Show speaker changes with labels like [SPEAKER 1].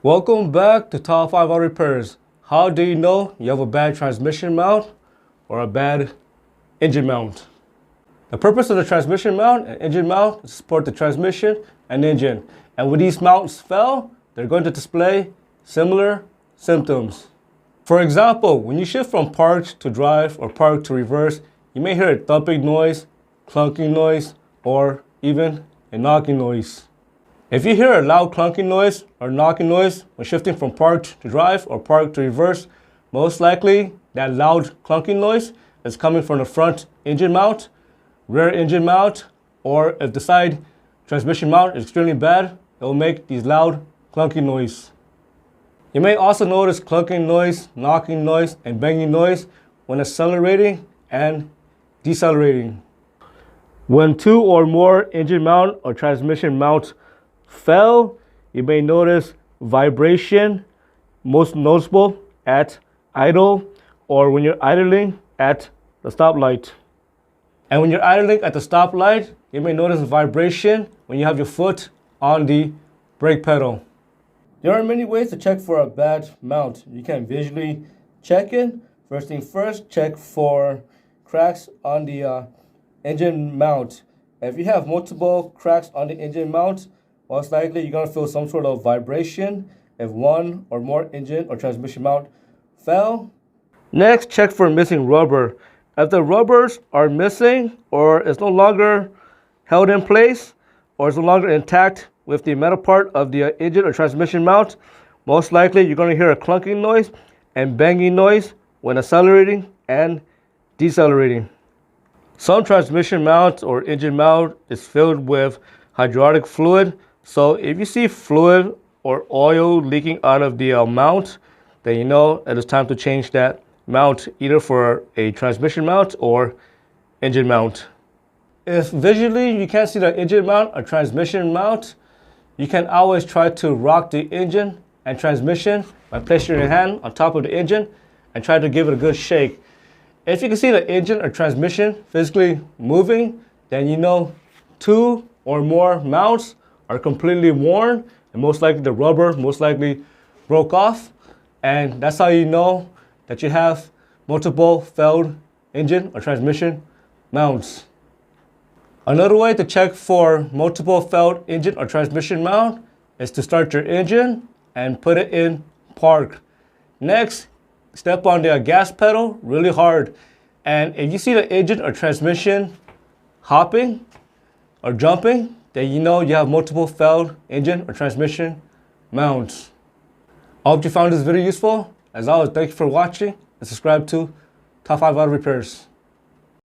[SPEAKER 1] Welcome back to Top 5 Auto Repairs. How do you know you have a bad transmission mount or a bad engine mount? The purpose of the transmission mount and engine mount is to support the transmission and engine. And when these mounts fail, they're going to display similar symptoms. For example, when you shift from park to drive or park to reverse, you may hear a thumping noise, clunking noise, or even a knocking noise. If you hear a loud clunking noise or knocking noise when shifting from park to drive or park to reverse, most likely that loud clunking noise is coming from the front engine mount, rear engine mount, or if the side transmission mount is extremely bad, it will make these loud clunking noise. You may also notice clunking noise, knocking noise, and banging noise when accelerating and decelerating. When two or more engine mount or transmission mount fail, you may notice vibration, most noticeable at idle or when you're idling at the stoplight. And when you're idling at the stoplight, you may notice vibration when you have your foot on the brake pedal. There are many ways to check for a bad mount. You can visually check it. First thing first, check for cracks on the engine mount. If you have multiple cracks on the engine mount, most likely you're going to feel some sort of vibration if one or more engine or transmission mount fell. Next, check for missing rubber. If the rubbers are missing or is no longer held in place or is no longer intact with the metal part of the engine or transmission mount, most likely you're going to hear a clunking noise and banging noise when accelerating and decelerating. Some transmission mount or engine mount is filled with hydraulic fluid. So if you see fluid or oil leaking out of the mount, then you know it is time to change that mount either for a transmission mount or engine mount. If visually you can't see the engine mount or transmission mount, you can always try to rock the engine and transmission by placing your hand on top of the engine and try to give it a good shake. If you can see the engine or transmission physically moving, then you know two or more mounts are completely worn and most likely the rubber most likely broke off, and that's how you know that you have multiple failed engine or transmission mounts. Another way to check for multiple failed engine or transmission mount is to start your engine and put it in park. Next, step on the gas pedal really hard, and if you see the engine or transmission hopping or jumping, then you know you have multiple failed engine or transmission mounts. I hope you found this video useful. As always, thank you for watching and subscribe to Top 5 Auto Repairs.